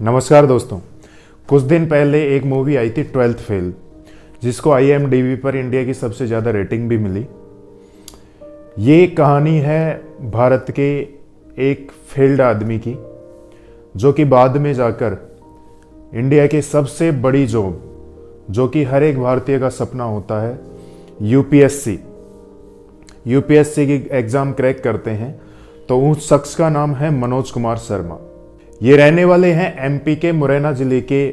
नमस्कार दोस्तों। कुछ दिन पहले एक मूवी आई थी 12th फेल, जिसको IMDb पर इंडिया की सबसे ज़्यादा रेटिंग भी मिली। ये कहानी है भारत के एक फेल्ड आदमी की, जो कि बाद में जाकर इंडिया की सबसे बड़ी जॉब, जो कि हर एक भारतीय का सपना होता है, यूपीएससी की एग्ज़ाम क्रैक करते हैं। तो उस शख्स का नाम है मनोज कुमार शर्मा। ये रहने वाले हैं MP के मुरैना जिले के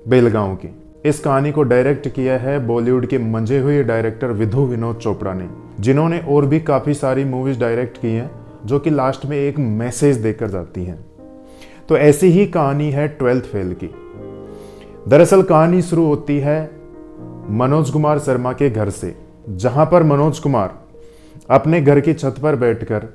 बेलगांव के। इस कहानी को डायरेक्ट किया है बॉलीवुड के मंझे हुए डायरेक्टर विधु विनोद चोपड़ा ने, जिन्होंने और भी काफ़ी सारी मूवीज डायरेक्ट की हैं, जो कि लास्ट में एक मैसेज देकर जाती हैं। तो ऐसी ही कहानी है 12th फेल की। दरअसल कहानी शुरू होती है मनोज कुमार शर्मा के घर से, जहां पर मनोज कुमार अपने घर की छत पर बैठकर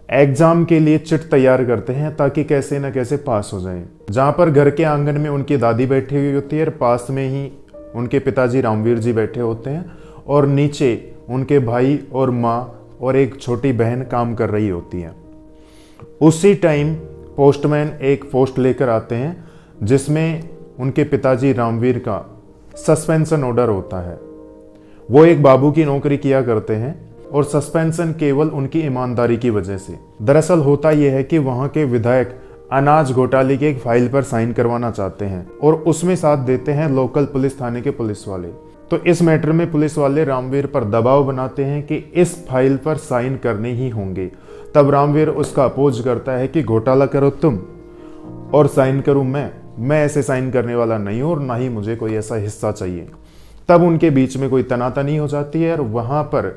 एग्जाम के लिए चिट तैयार करते हैं, ताकि कैसे न कैसे पास हो जाएं। जहां पर घर के आंगन में उनकी दादी बैठी हुई होती है और पास में ही उनके पिताजी रामवीर जी बैठे होते हैं, और नीचे उनके भाई और माँ और एक छोटी बहन काम कर रही होती है। उसी टाइम पोस्टमैन एक पोस्ट लेकर आते हैं, जिसमें उनके पिताजी रामवीर का सस्पेंशन ऑर्डर होता है। वो एक बाबू की नौकरी किया करते हैं और सस्पेंशन केवल उनकी ईमानदारी की वजह से। दरअसल होता यह है कि वहां के विधायक अनाज घोटाले की एक फाइल पर साइन करवाना चाहते हैं, और उसमें साथ देते हैं लोकल पुलिस थाने के पुलिस वाले। तो इस मैटर में पुलिस वाले रामवीर पर दबाव बनाते हैं कि इस फाइल पर साइन करने ही होंगे। तब रामवीर उसका अपोज करता है कि घोटाला करो तुम और साइन करूं मैं ऐसे साइन करने वाला नहीं हूं, और ना ही मुझे कोई ऐसा हिस्सा चाहिए। तब उनके बीच में कोई तनातनी हो जाती है, और वहां पर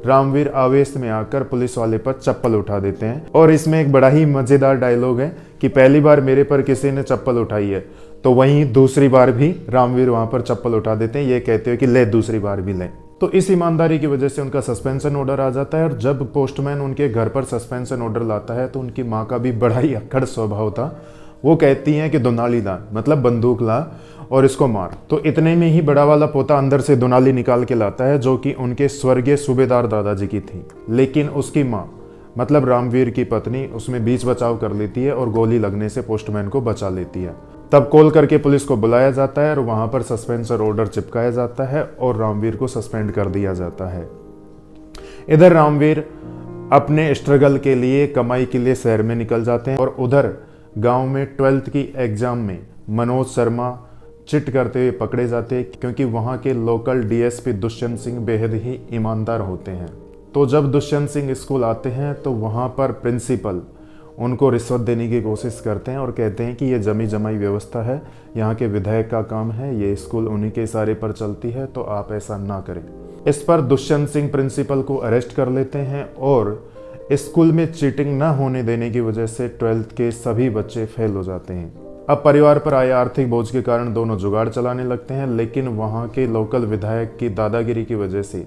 रामवीर आवेश में आकर पुलिस वाले पर चप्पल उठा देते हैं। और इसमें एक बड़ा ही मजेदार डायलॉग है कि पहली बार मेरे पर किसी ने चप्पल उठाई है, तो वहीं दूसरी बार भी रामवीर वहां पर चप्पल उठा देते हैं, ये कहते हैं कि ले दूसरी बार भी ले। तो इस ईमानदारी की वजह से उनका सस्पेंशन ऑर्डर आ जाता है। और जब पोस्टमैन उनके घर पर सस्पेंशन ऑर्डर लाता है, तो उनकी माँ का भी बड़ा ही अक्खड़ स्वभाव था। वो कहती हैं कि दुनाली ला, मतलब बंदूक ला और इसको मार। तो इतने में ही बड़ा वाला पोता अंदर से दुनाली निकाल के लाता है, जो कि उनके स्वर्गीय सूबेदार दादाजी की थी। लेकिन उसकी माँ, मतलब रामवीर की पत्नी, उसमें बीच बचाव कर लेती है और गोली लगने से पोस्टमैन को बचा लेती है। तब कॉल करके पुलिस को बुलाया जाता है और वहां पर सस्पेंशन ऑर्डर चिपकाया जाता है और रामवीर को सस्पेंड कर दिया जाता है। इधर रामवीर अपने स्ट्रगल के लिए, कमाई के लिए शहर में निकल जाते हैं, और उधर गांव में 12th की एग्जाम में मनोज शर्मा चिट करते हुए पकड़े जाते हैं, क्योंकि वहां के लोकल DSP दुष्यंत सिंह बेहद ही ईमानदार होते हैं। तो जब दुष्यंत सिंह स्कूल आते हैं, तो वहां पर प्रिंसिपल उनको रिश्वत देने की कोशिश करते हैं और कहते हैं कि ये जमी जमाई व्यवस्था है, यहाँ के विधायक का काम है, ये स्कूल उन्हीं के इशारे पर चलती है, तो आप ऐसा ना करें। इस पर दुष्यंत सिंह प्रिंसिपल को अरेस्ट कर लेते हैं, और स्कूल में चीटिंग न होने देने की वजह से 12th के सभी बच्चे फेल हो जाते हैं। अब परिवार पर आए आर्थिक बोझ के कारण दोनों जुगाड़ चलाने लगते हैं, लेकिन वहां के लोकल विधायक की दादागिरी की वजह से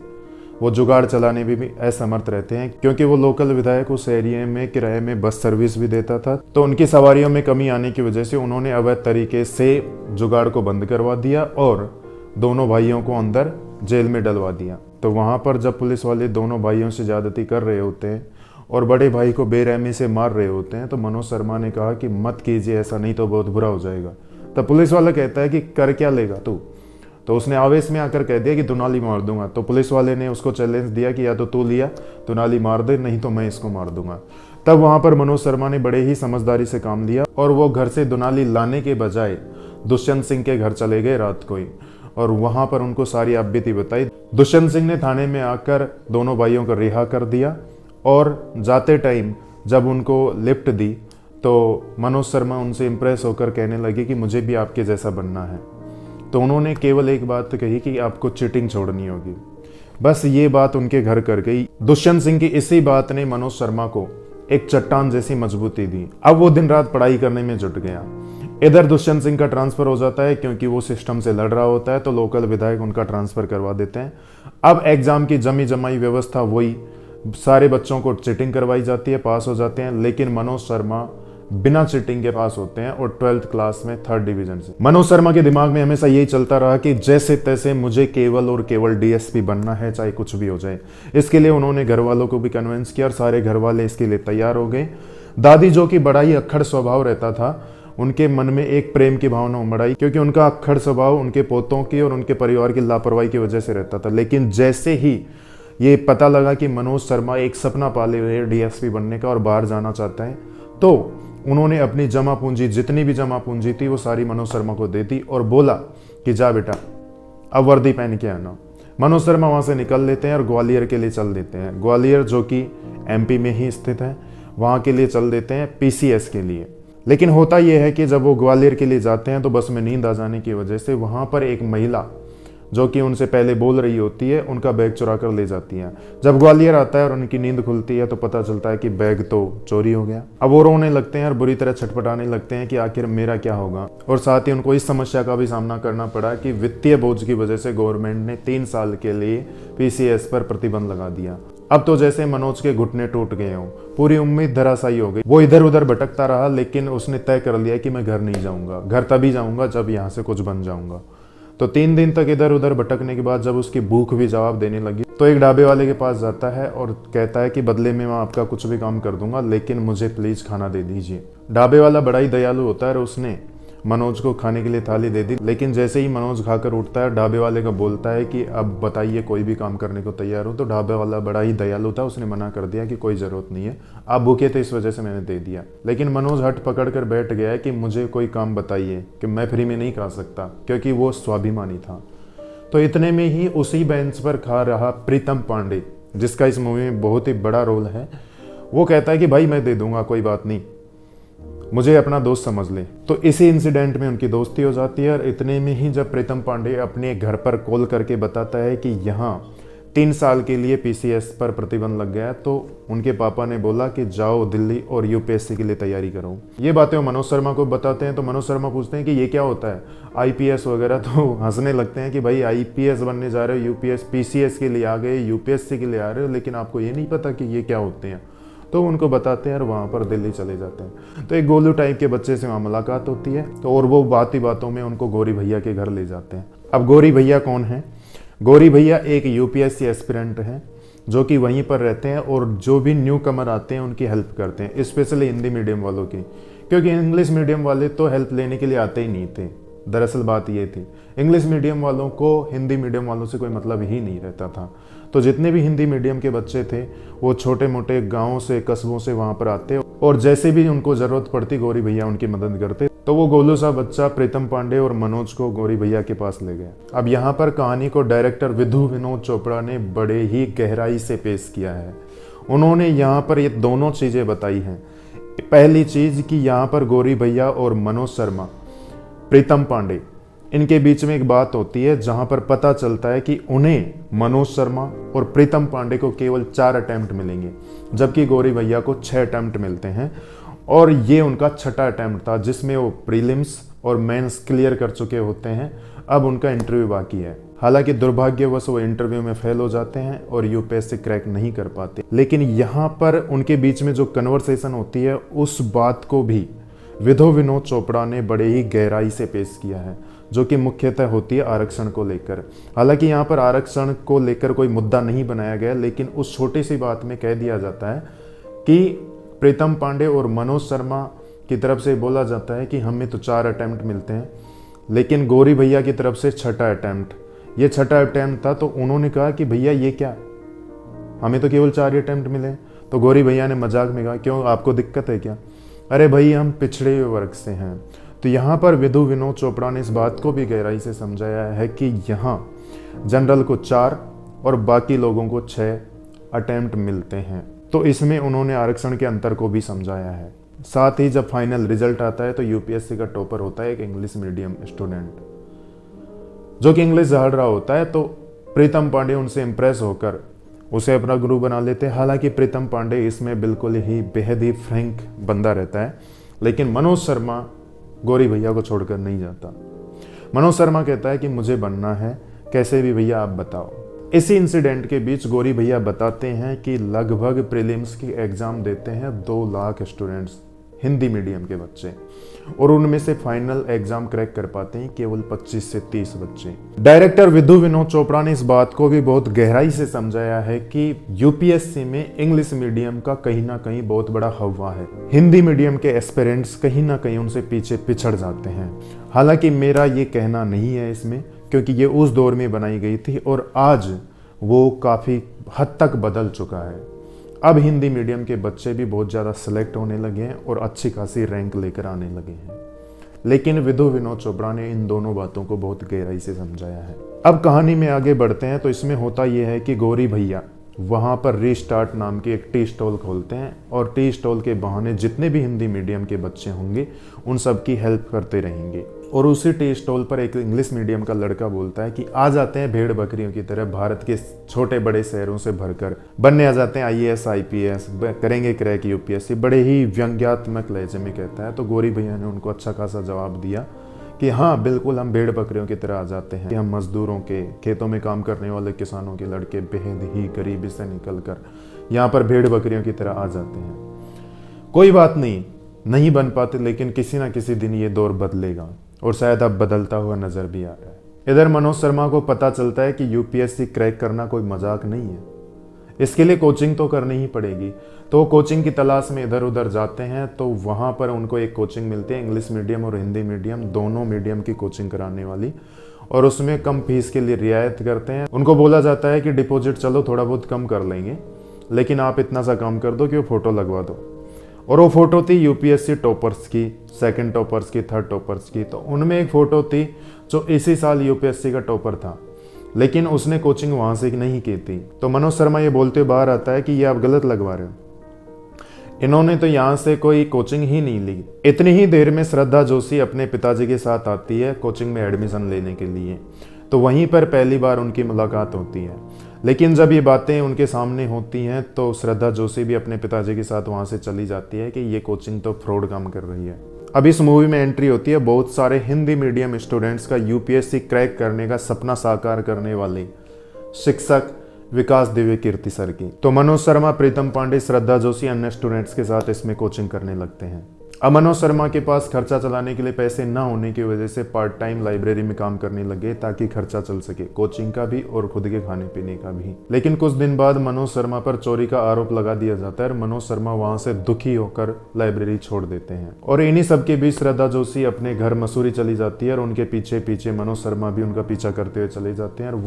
वो जुगाड़ चलाने में भी असमर्थ रहते हैं, क्योंकि वो लोकल विधायक उस एरिया में किराए में बस सर्विस भी देता था। तो उनकी सवारियों में कमी आने की वजह से उन्होंने अवैध तरीके से जुगाड़ को बंद करवा दिया और दोनों भाइयों को अंदर जेल में डलवा दिया। तो वहां पर जब पुलिस वाले दोनों भाइयों से ज्यादती कर रहे होते हैं और बड़े भाई को बेरहमी से मार रहे होते हैं, तो मनोज शर्मा ने कहा कि मत कीजिए ऐसा, नहीं तो बहुत बुरा हो जाएगा। तब पुलिस वाला कहता है कि कर क्या लेगा तू? तो उसने आवेश में आकर कह दिया कि दुनाली मार दूंगा। तो पुलिस वाले ने उसको चैलेंज दिया कि या तो तू लिया दुनाली मार दे, नहीं तो मैं इसको मार दूंगा। तब वहां पर मनोज शर्मा ने बड़े ही समझदारी से काम लिया, और वो घर से दुनाली लाने के बजाय दुष्यंत सिंह के घर चले गए रात को ही, और वहां पर उनको सारी आपबीती बताई। दुष्यंत सिंह ने थाने में आकर दोनों भाइयों को रिहा कर दिया, और जाते टाइम जब उनको लिफ्ट दी, तो मनोज शर्मा उनसे इम्प्रेस होकर कहने लगे कि मुझे भी आपके जैसा बनना है। तो उन्होंने केवल एक बात कही कि आपको चीटिंग छोड़नी होगी। बस ये बात उनके घर कर गई। दुष्यंत सिंह की इसी बात ने मनोज शर्मा को एक चट्टान जैसी मजबूती दी। अब वो दिन रात पढ़ाई करने में जुट गया। इधर दुष्यंत सिंह का ट्रांसफर हो जाता है, क्योंकि वो सिस्टम से लड़ रहा होता है, तो लोकल विधायक उनका ट्रांसफर करवा देते हैं। अब एग्जाम की जमी जमाई व्यवस्था वही, सारे बच्चों को चीटिंग करवाई जाती है, पास हो जाते हैं, लेकिन मनोज शर्मा बिना चीटिंग के पास होते हैं और 12th क्लास में 3rd डिवीजन से। मनोज शर्मा के दिमाग में हमेशा यही चलता रहा कि जैसे तैसे मुझे केवल और केवल DSP बनना है, चाहे कुछ भी हो जाए। इसके लिए उन्होंने घर वालों को भी कन्विंस किया और सारे घर वाले इसके लिए तैयार हो गए। दादी, जो कि बड़ा ही अक्खड़ स्वभाव रहता था, उनके मन में एक प्रेम की भावना उमड़ आई, क्योंकि उनका अक्खड़ स्वभाव उनके पोतों की और उनके परिवार की लापरवाही की वजह से रहता था। लेकिन जैसे ही ये पता लगा कि मनोज शर्मा एक सपना पाले हुए डीएसपी बनने का और बाहर जाना चाहता है, तो उन्होंने अपनी जमा पूंजी, जितनी भी जमा पूंजी थी, वो सारी मनोज शर्मा को दे दी और बोला कि जा बेटा अब वर्दी पहन के आना। मनोज शर्मा वहाँ से निकल लेते हैं और ग्वालियर के लिए चल देते हैं। ग्वालियर जो कि एमपी में ही स्थित है, वहाँ के लिए चल देते हैं पीसीएस के लिए। लेकिन होता यह है कि जब वो ग्वालियर के लिए जाते हैं तो बस में नींद आ जाने की वजह से वहाँ पर एक महिला जो कि उनसे पहले बोल रही होती है, उनका बैग चुरा कर ले जाती है। जब ग्वालियर आता है और उनकी नींद खुलती है तो पता चलता है कि बैग तो चोरी हो गया। अब वो रोने लगते हैं और बुरी तरह छटपटाने लगते हैं कि आखिर मेरा क्या होगा। और साथ ही उनको इस समस्या का भी सामना करना पड़ा कि वित्तीय बोझ की वजह से गवर्नमेंट ने 3 साल के लिए पीसीएस पर प्रतिबंध लगा दिया। अब तो जैसे मनोज के घुटने टूट गए हों, पूरी उम्मीद धराशायी हो गई। वो इधर उधर भटकता रहा, लेकिन उसने तय कर लिया कि मैं घर नहीं जाऊंगा, घर तभी जाऊंगा जब यहाँ से कुछ बन जाऊंगा। तो 3 दिन तक इधर उधर भटकने के बाद जब उसकी भूख भी जवाब देने लगी तो एक ढाबे वाले के पास जाता है और कहता है कि बदले में मैं आपका कुछ भी काम कर दूंगा, लेकिन मुझे प्लीज खाना दे दीजिए। ढाबे वाला बड़ा ही दयालु होता है और उसने मनोज को खाने के लिए थाली दे दी। लेकिन जैसे ही मनोज खाकर उठता है, ढाबे वाले को बोलता है कि अब बताइए कोई भी काम करने को तैयार हो। तो ढाबे वाला बड़ा ही दयालु था, उसने मना कर दिया कि कोई ज़रूरत नहीं है, आप भूखे थे इस वजह से मैंने दे दिया। लेकिन मनोज हट पकड़ कर बैठ गया है कि मुझे कोई काम बताइए कि मैं फ्री में नहीं खा सकता, क्योंकि वो स्वाभिमानी था। तो इतने में ही उसी बेंच पर खा रहा प्रीतम पांडे, जिसका इस मूवी में बहुत ही बड़ा रोल है, वो कहता है कि भाई मैं दे दूंगा, कोई बात नहीं, मुझे अपना दोस्त समझ ले। तो इसी इंसिडेंट में उनकी दोस्ती हो जाती है। और इतने में ही जब प्रीतम पांडे अपने घर पर कॉल करके बताता है कि यहाँ 3 साल के लिए पीसीएस पर प्रतिबंध लग गया, तो उनके पापा ने बोला कि जाओ दिल्ली और यूपीएससी के लिए तैयारी करो। ये बातें वो मनोज शर्मा को बताते हैं। तो मनोज शर्मा पूछते हैं कि ये क्या होता है, आईपीएस वगैरह। तो हंसने लगते हैं कि भाई आईपीएस बनने जा रहे हो, यूपीएस पीसीएस के लिए आ गए, यूपीएससी के लिए आ रहे हो, लेकिन आपको ये नहीं पता कि ये क्या होते हैं। तो उनको बताते हैं और वहाँ पर दिल्ली चले जाते हैं। तो एक गोलू टाइप के बच्चे से वहाँ मुलाकात होती है, तो और वो बात ही बातों में उनको गौरी भैया के घर ले जाते हैं। अब गौरी भैया कौन है? गौरी भैया एक यूपीएससी एस्पिरेंट हैं जो कि वहीं पर रहते हैं और जो भी न्यू कमर आते हैं उनकी हेल्प करते हैं, स्पेशली हिंदी मीडियम वालों की, क्योंकि इंग्लिश मीडियम वाले तो हेल्प लेने के लिए आते ही नहीं थे। दरअसल बात ये थी, इंग्लिश मीडियम वालों को हिंदी मीडियम वालों से कोई मतलब ही नहीं रहता था। तो जितने भी हिंदी मीडियम के बच्चे थे वो छोटे मोटे गाँवों से, कस्बों से वहाँ पर आते और जैसे भी उनको ज़रूरत पड़ती गौरी भैया उनकी मदद करते। तो वो गोलू सा बच्चा प्रीतम पांडे और मनोज को गौरी भैया के पास ले गया। अब यहाँ पर कहानी को डायरेक्टर विधु विनोद चोपड़ा ने बड़े ही गहराई से पेश किया है। उन्होंने यहाँ पर ये दोनों चीज़ें बताई हैं। पहली चीज़ कि यहाँ पर गौरी भैया और मनोज शर्मा, प्रीतम पांडे, इनके बीच में एक बात होती है जहां पर पता चलता है कि उन्हें मनोज शर्मा और प्रीतम पांडे को केवल 4 अटेम्प्ट मिलेंगे, जबकि गौरी भैया को 6 अटेम्प्ट मिलते हैं। और ये उनका 6ठा अटेम्प्ट था जिसमें वो प्रीलिम्स और मेंस क्लियर कर चुके होते हैं। अब उनका इंटरव्यू बाकी है। हालांकि दुर्भाग्यवश वो इंटरव्यू में फेल हो जाते हैं और यूपीएससी क्रैक नहीं कर पाते। लेकिन यहाँ पर उनके बीच में जो कन्वर्सेशन होती है उस बात को भी विधु विनोद चोपड़ा ने बड़े ही गहराई से पेश किया है, जो कि मुख्यतः होती है आरक्षण को लेकर। हालांकि यहाँ पर आरक्षण को लेकर कोई मुद्दा नहीं बनाया गया, लेकिन उस छोटी सी बात में कह दिया जाता है कि प्रीतम पांडे और मनोज शर्मा की तरफ से बोला जाता है कि हमें तो 4 अटेम्प्ट मिलते हैं, लेकिन गौरी भैया की तरफ से 6ठा अटेम्प्ट, ये 6ठा अटेम्प्ट था। तो उन्होंने कहा कि भैया ये क्या, हमें तो केवल 4 ही अटेम्प्ट मिले। तो गौरी भैया ने मजाक में कहा, क्यों आपको दिक्कत है क्या? अरे भाई हम पिछड़े हुए वर्ग से हैं। तो यहाँ पर विधु विनोद चोपड़ा ने इस बात को भी गहराई से समझाया है कि यहाँ जनरल को 4 और बाकी लोगों को 6 अटेम्प्ट मिलते हैं। तो इसमें उन्होंने आरक्षण के अंतर को भी समझाया है। साथ ही जब फाइनल रिजल्ट आता है तो यूपीएससी का टॉपर होता है एक इंग्लिश मीडियम स्टूडेंट जो कि इंग्लिश झाड़ रहा होता है। तो प्रीतम पांडे उनसे इम्प्रेस होकर उसे अपना गुरु बना लेते हैं। हालांकि प्रीतम पांडे इसमें बिल्कुल ही बेहद ही फ्रैंक बंदा रहता है, लेकिन मनोज शर्मा गौरी भैया को छोड़कर नहीं जाता। मनोज शर्मा कहता है कि मुझे बनना है, कैसे भी भैया आप बताओ। इसी इंसिडेंट के बीच गौरी भैया बताते हैं कि लगभग प्रीलिम्स की एग्जाम देते हैं 2 लाख स्टूडेंट्स हिंदी मीडियम के बच्चे, और उनमें से फाइनल एग्जाम क्रैक कर पाते हैं केवल 25 से 30 बच्चे। डायरेक्टर विधु विनोद चोपड़ा ने इस बात को भी बहुत गहराई से समझाया है कि यूपीएससी में इंग्लिश मीडियम का कहीं ना कहीं बहुत बड़ा हवा है। हिंदी मीडियम के एस्पिरेंट्स कहीं ना कहीं उनसे पीछे पिछड़ जाते हैं। हालांकि मेरा ये कहना नहीं है इसमें, क्योंकि ये उस दौर में बनाई गई थी और आज वो काफ़ी हद तक बदल चुका है। अब हिंदी मीडियम के बच्चे भी बहुत ज़्यादा सिलेक्ट होने लगे हैं और अच्छी खासी रैंक लेकर आने लगे हैं। लेकिन विधु विनोद चोपड़ा ने इन दोनों बातों को बहुत गहराई से समझाया है। अब कहानी में आगे बढ़ते हैं तो इसमें होता यह है कि गौरी भैया वहाँ पर रीस्टार्ट नाम की एक टी स्टॉल खोलते हैं और टी स्टॉल के बहाने जितने भी हिंदी मीडियम के बच्चे होंगे उन सब की हेल्प करते रहेंगे। और उसी टी स्टॉल पर एक इंग्लिश मीडियम का लड़का बोलता है कि आ जाते हैं भेड़ बकरियों की तरह भारत के छोटे बड़े शहरों से भरकर, बनने आ जाते हैं आईएएस आईपीएस, करेंगे क्रैक यूपीएससी, बड़े ही व्यंग्यात्मक लहजे में कहता है। तो गौरी भैया ने उनको अच्छा खासा जवाब दिया कि हाँ बिल्कुल, हम भेड़ बकरियों की तरह आ जाते हैं। हम मजदूरों के, खेतों में काम करने वाले किसानों के लड़के बेहद ही गरीबी से निकलकर यहाँ पर भेड़ बकरियों की तरह आ जाते हैं। कोई बात नहीं बन पाते, लेकिन किसी ना किसी दिन ये दौर बदलेगा और शायद अब बदलता हुआ नजर भी आ रहा है। इधर मनोज शर्मा को पता चलता है कि यूपीएससी क्रैक करना कोई मजाक नहीं है, इसके लिए कोचिंग तो करनी ही पड़ेगी। तो वो कोचिंग की तलाश में इधर उधर जाते हैं तो वहाँ पर उनको एक कोचिंग मिलती है, इंग्लिश मीडियम और हिंदी मीडियम दोनों मीडियम की कोचिंग कराने वाली, और उसमें कम फीस के लिए रियायत करते हैं। उनको बोला जाता है कि डिपॉजिट चलो थोड़ा बहुत कम कर लेंगे, लेकिन आप इतना सा काम कर दो कि वो फ़ोटो लगवा दो। और वो फ़ोटो थी यूपीएससी टॉपर्स की, सेकंड टॉपर्स की, थर्ड टॉपर्स की। तो उनमें एक फ़ोटो थी जो इसी साल यूपीएससी का टॉपर था, लेकिन उसने कोचिंग वहाँ से नहीं की थी। तो मनोज शर्मा ये बोलते बाहर आता है कि ये आप गलत लगवा रहे हो, इन्होंने तो यहाँ से कोई कोचिंग ही नहीं ली। इतनी ही देर में श्रद्धा जोशी अपने पिताजी के साथ आती है कोचिंग में एडमिशन लेने के लिए। तो वहीं पर पहली बार उनकी मुलाकात होती है। लेकिन जब ये बातें उनके सामने होती हैं तो श्रद्धा जोशी भी अपने पिताजी के साथ वहाँ से चली जाती है कि ये कोचिंग तो फ्रॉड काम कर रही है। अब इस मूवी में एंट्री होती है बहुत सारे हिंदी मीडियम स्टूडेंट्स का यूपीएससी क्रैक करने का सपना साकार करने वाले शिक्षक विकास दिव्य कीर्ति सर की। तो मनोज शर्मा, प्रीतम पांडे, श्रद्धा जोशी अन्य स्टूडेंट्स के साथ इसमें कोचिंग करने लगते हैं। अब मनोज शर्मा के पास खर्चा चलाने के लिए पैसे न होने की वजह से पार्ट टाइम लाइब्रेरी में काम करने लगे ताकि खर्चा चल सके, कोचिंग का भी और खुद के खाने पीने का भी। लेकिन कुछ दिन बाद मनोज शर्मा पर चोरी का आरोप लगा दिया जाता है और मनोज शर्मा वहां से दुखी होकर लाइब्रेरी छोड़ देते हैं। और इन्हीं सबके बीच श्रद्धा जोशी अपने घर मसूरी चली जाती है और उनके पीछे पीछे मनोज शर्मा भी उनका पीछा करते हुए चले जाते हैं। और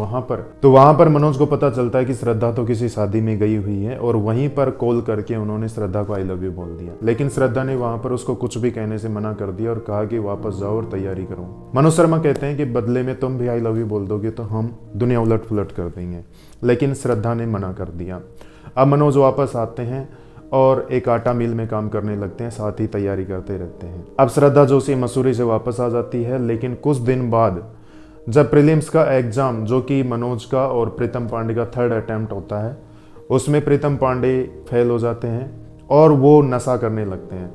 वहां पर मनोज को पता चलता है कि श्रद्धा तो किसी शादी में गई हुई है और वहीं पर कॉल करके उन्होंने श्रद्धा को आई लव यू बोल दिया। लेकिन श्रद्धा ने वहां पर उसको कुछ भी कहने से मना कर दिया और कहा कि वापस जाओ और तैयारी करो। मनोज शर्मा कहते हैं कि बदले में तुम भी आई लव यू बोल दोगे तो हम दुनिया उलट पुलट कर देंगे, लेकिन श्रद्धा ने मना कर दिया। अब मनोज वापस आते हैं और एक आटा मिल में काम करने लगते हैं, साथ ही तैयारी करते रहते हैं। अब श्रद्धा जोशी मसूरी से वापस आ जाती है, लेकिन कुछ दिन बाद जब प्रीलिम्स का एग्जाम, जो कि मनोज का और प्रीतम पांडे का थर्ड अटेम्प्ट होता है, उसमें प्रीतम पांडे फेल हो जाते हैं और वो नशा करने लगते हैं।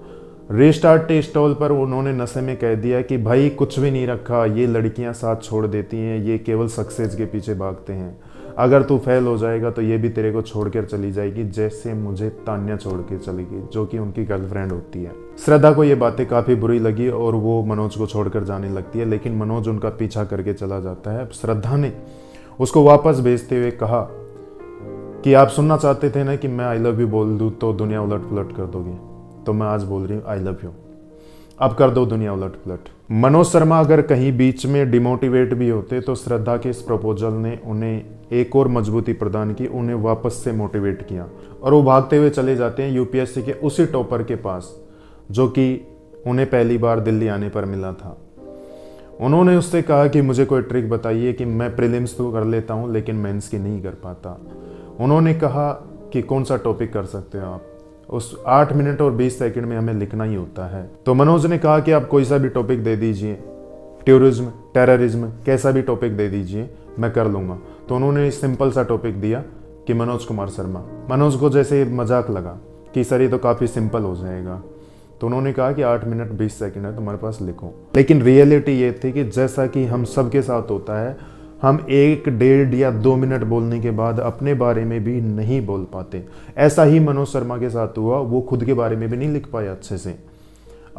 रीस्टार्ट टी स्टॉल पर उन्होंने नशे में कह दिया कि भाई कुछ भी नहीं रखा, ये लड़कियां साथ छोड़ देती हैं, ये केवल सक्सेस के पीछे भागते हैं, अगर तू फेल हो जाएगा तो ये भी तेरे को छोड़कर चली जाएगी, जैसे मुझे तान्या छोड़ के चली गई, जो कि उनकी गर्लफ्रेंड होती है। श्रद्धा को ये बातें काफ़ी बुरी लगी और वो मनोज को छोड़कर जाने लगती है, लेकिन मनोज उनका पीछा करके चला जाता है। श्रद्धा ने उसको वापस भेजते हुए कहा कि आप सुनना चाहते थे ना कि मैं आई लव यू बोल दूँ तो दुनिया उलट पुलट कर दोगे, तो मैं आज बोल रही हूँ आई लव यू, अब कर दो दुनिया उलट पुलट। मनोज शर्मा अगर कहीं बीच में डिमोटिवेट भी होते तो श्रद्धा के इस प्रपोजल ने उन्हें एक और मजबूती प्रदान की, उन्हें वापस से मोटिवेट किया और वो भागते हुए चले जाते हैं यूपीएससी के उसी टॉपर के पास जो कि उन्हें पहली बार दिल्ली आने पर मिला था। उन्होंने उससे कहा कि मुझे कोई ट्रिक बताइए कि मैं प्रीलिम्स तो कर लेता हूँ लेकिन मेंस की नहीं कर पाता। उन्होंने कहा कि कौन सा टॉपिक कर सकते हो आप, उस 8 मिनट और 20 सेकंड में हमें लिखना ही होता है। तो मनोज ने कहा कि आप कोई सा भी टॉपिक दे दीजिए, टूरिज्म, टेररिज्म, कैसा भी टॉपिक दे दीजिए, मैं कर लूँगा। तो उन्होंने सिंपल सा टॉपिक दिया कि मनोज कुमार शर्मा। मनोज को जैसे मजाक लगा कि सर ये तो काफ़ी सिंपल हो जाएगा, तो उन्होंने कहा कि 8 मिनट 20 सेकंड है तुम्हारे पास, लिखो। लेकिन रियलिटी ये थी कि जैसा कि हम सबके साथ होता है, हम 1, 1.5 या 2 मिनट बोलने के बाद अपने बारे में भी नहीं बोल पाते। ऐसा ही मनोज शर्मा के साथ हुआ, वो खुद के बारे में भी नहीं लिख पाए अच्छे से।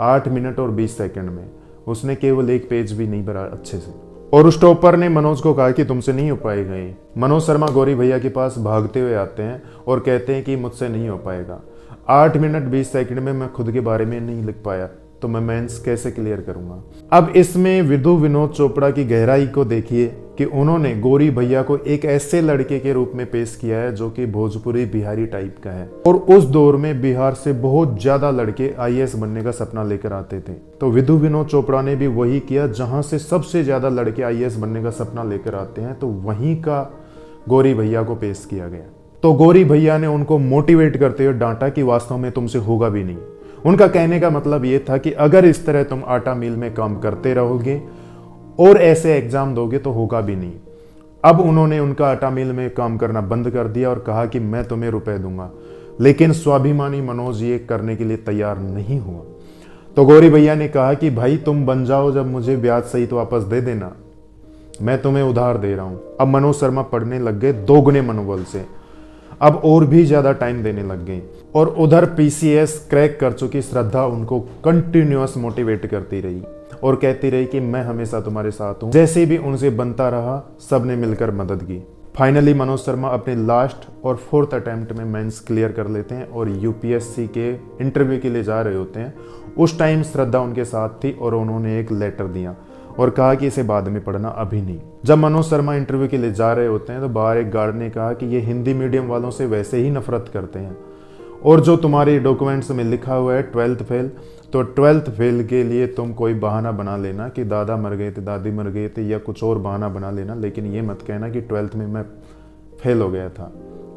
8 मिनट और 20 सेकंड में। उसने केवल एक पेज भी नहीं भरा अच्छे से। और उस टॉपर ने मनोज को कहा कि तुमसे नहीं हो पाएगा ये। मनोज शर्मा गौरी भैया के पास भागते हुए आते हैं और कहते हैं कि मुझसे नहीं हो पाएगा। 8 मिनट 20 सेकंड में मैं खुद के बारे में नहीं लिख पाया तो मैं मेंस कैसे क्लियर करूंगा। अब इसमें विधु विनोद चोपड़ा की गहराई को देखिए कि उन्होंने गौरी भैया को एक ऐसे लड़के के रूप में पेश किया है जो कि भोजपुरी बिहारी टाइप का है, और उस दौर में बिहार से बहुत ज्यादा लड़के आईएएस बनने का सपना लेकर आते थे। तो विधु विनोद चोपड़ा ने भी वही किया, जहां से सबसे ज्यादा लड़के आईएएस बनने का सपना लेकर आते हैं तो वहीं का गौरी भैया को पेश किया गया। तो गौरी भैया ने उनको मोटिवेट करते हुए डांटा कि वास्तव में तुमसे होगा भी नहीं। उनका कहने का मतलब ये था कि अगर इस तरह तुम आटा मिल में काम करते रहोगे और ऐसे एग्जाम दोगे तो होगा भी नहीं। अब उन्होंने उनका आटा मिल में काम करना बंद कर दिया और कहा कि मैं तुम्हें रुपए दूंगा, लेकिन स्वाभिमानी मनोज ये करने के लिए तैयार नहीं हुआ। तो गौरी भैया ने कहा कि भाई तुम बन जाओ, जब मुझे ब्याज सहित वापस दे देना, मैं तुम्हें उधार दे रहा हूं। अब मनोज शर्मा पढ़ने लग गए दोगुने मनोबल से, अब और भी ज्यादा टाइम देने लग गई। और उधर पीसीएस क्रैक कर चुकी श्रद्धा उनको कंटिन्यूअस मोटिवेट करती रही और कहती रही कि मैं हमेशा तुम्हारे साथ हूं। जैसे भी उनसे बनता रहा, सबने मिलकर मदद की। फाइनली मनोज शर्मा अपने लास्ट और 4th अटेम्प्ट में मेंस क्लियर कर लेते हैं और यूपीएससी के इंटरव्यू के लिए जा रहे होते हैं। उस टाइम श्रद्धा उनके साथ थी और उन्होंने एक लेटर दिया और कहा कि इसे बाद में पढ़ना, अभी नहीं। जब मनोज शर्मा इंटरव्यू के लिए जा रहे होते हैं तो बाहर एक गार्ड ने कहा कि ये हिंदी मीडियम वालों से वैसे ही नफरत करते हैं, और जो तुम्हारे डॉक्यूमेंट्स में लिखा हुआ है 12th फेल, तो 12th फेल के लिए तुम कोई बहाना बना लेना कि दादा मर गए थे, दादी मर गए थे, या कुछ और बहाना बना लेना, लेकिन ये मत कहना कि 12th में मैं फेल हो गया था,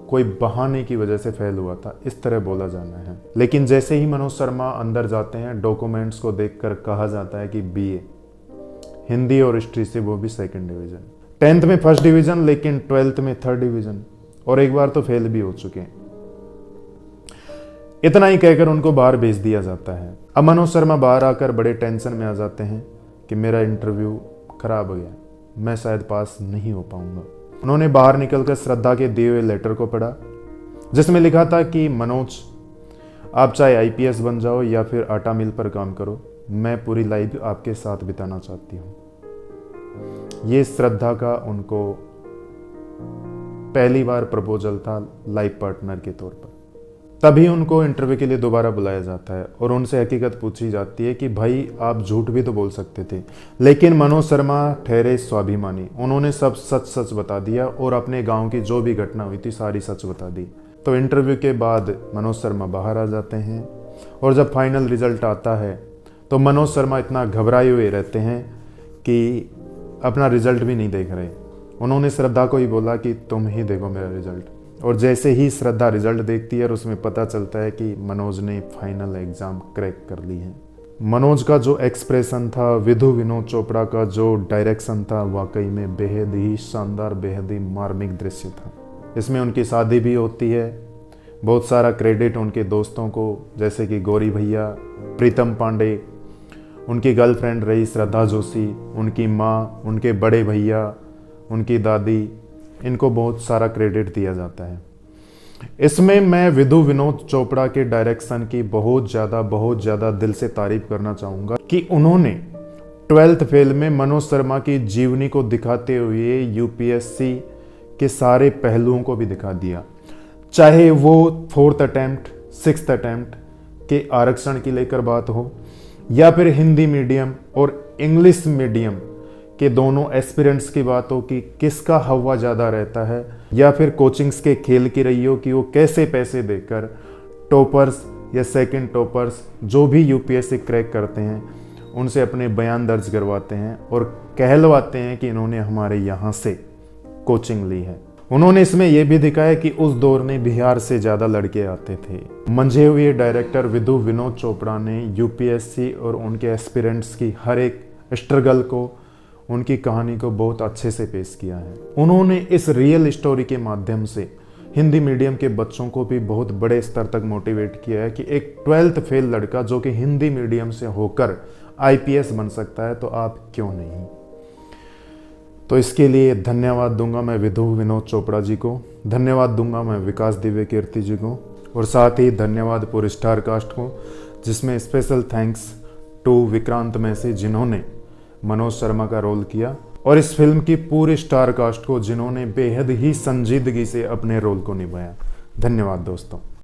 कोई बहाने की वजह से फेल हुआ था, इस तरह बोला जाना है। लेकिन जैसे ही मनोज शर्मा अंदर जाते हैं, डॉक्यूमेंट्स को देखकर कहा जाता है कि बीए हिंदी और हिस्ट्री से, वो भी 2nd डिवीजन। 10th में 1st डिवीजन, लेकिन 12th में 3rd डिवीजन, और एक बार तो फेल भी हो चुके हैं। इतना ही कहकर उनको बाहर भेज दिया जाता है। अब मनोज शर्मा बाहर आकर बड़े टेंशन में आ जाते हैं कि मेरा इंटरव्यू खराब हो गया, मैं शायद पास नहीं हो पाऊंगा। उन्होंने बाहर निकलकर श्रद्धा के दिए हुए लेटर को पढ़ा, जिसमें लिखा था कि मनोज, आप चाहे आईपीएस बन जाओ या फिर आटा मिल पर काम करो, मैं पूरी लाइफ आपके साथ बिताना चाहती हूँ। ये श्रद्धा का उनको पहली बार प्रपोजल था लाइफ पार्टनर के तौर पर। तभी उनको इंटरव्यू के लिए दोबारा बुलाया जाता है और उनसे हकीकत पूछी जाती है कि भाई आप झूठ भी तो बोल सकते थे। लेकिन मनोज शर्मा ठहरे स्वाभिमानी, उन्होंने सब सच सच बता दिया और अपने गांव की जो भी घटना हुई थी सारी सच बता दी। तो इंटरव्यू के बाद मनोज शर्मा बाहर आ जाते हैं और जब फाइनल रिजल्ट आता है तो मनोज शर्मा इतना घबराए हुए रहते हैं कि अपना रिजल्ट भी नहीं देख रहे। उन्होंने श्रद्धा को ही बोला कि तुम ही देखो मेरा रिजल्ट, और जैसे ही श्रद्धा रिजल्ट देखती है और उसमें पता चलता है कि मनोज ने फाइनल एग्जाम क्रैक कर ली है। मनोज का जो एक्सप्रेशन था, विधु विनोद चोपड़ा का जो डायरेक्शन था, वाकई में बेहद ही शानदार, बेहद ही मार्मिक दृश्य था। इसमें उनकी शादी भी होती है। बहुत सारा क्रेडिट उनके दोस्तों को, जैसे कि गौरी भैया, प्रीतम पांडे, उनकी गर्लफ्रेंड रही श्रद्धा जोशी, उनकी माँ, उनके बड़े भैया, उनकी दादी, इनको बहुत सारा क्रेडिट दिया जाता है। इसमें मैं विधु विनोद चोपड़ा के डायरेक्शन की बहुत ज़्यादा दिल से तारीफ करना चाहूँगा कि उन्होंने 12th फेल में मनोज शर्मा की जीवनी को दिखाते हुए यूपीएससी के सारे पहलुओं को भी दिखा दिया। चाहे वो 4th अटेम्प्ट, 6th अटेम्प्ट के आरक्षण की लेकर बात हो, या फिर हिंदी मीडियम और इंग्लिश मीडियम के दोनों एस्पिरेंट्स की बात हो कि किसका हवा ज़्यादा रहता है, या फिर कोचिंग्स के खेल की रही हो कि वो कैसे पैसे देकर टॉपर्स या सेकंड टॉपर्स जो भी यूपीएससी क्रैक करते हैं उनसे अपने बयान दर्ज करवाते हैं और कहलवाते हैं कि इन्होंने हमारे यहाँ से कोचिंग ली है। उन्होंने इसमें यह भी दिखाया कि उस दौर में बिहार से ज़्यादा लड़के आते थे। मंझे हुए डायरेक्टर विधु विनोद चोपड़ा ने यूपीएससी और उनके एस्पिरेंट्स की हर एक स्ट्रगल को, उनकी कहानी को बहुत अच्छे से पेश किया है। उन्होंने इस रियल स्टोरी के माध्यम से हिंदी मीडियम के बच्चों को भी बहुत बड़े स्तर तक मोटिवेट किया है कि एक 12th फेल लड़का जो कि हिंदी मीडियम से होकर आईपीएस बन सकता है, तो आप क्यों नहीं। तो इसके लिए धन्यवाद दूंगा मैं विधु विनोद चोपड़ा जी को, धन्यवाद दूंगा मैं विकास दिव्य कीर्ति जी को, और साथ ही धन्यवाद पूरे स्टार कास्ट को, जिसमें स्पेशल थैंक्स टू विक्रांत में से जिन्होंने मनोज शर्मा का रोल किया, और इस फिल्म की पूरी स्टार कास्ट को जिन्होंने बेहद ही संजीदगी से अपने रोल को निभाया। धन्यवाद दोस्तों।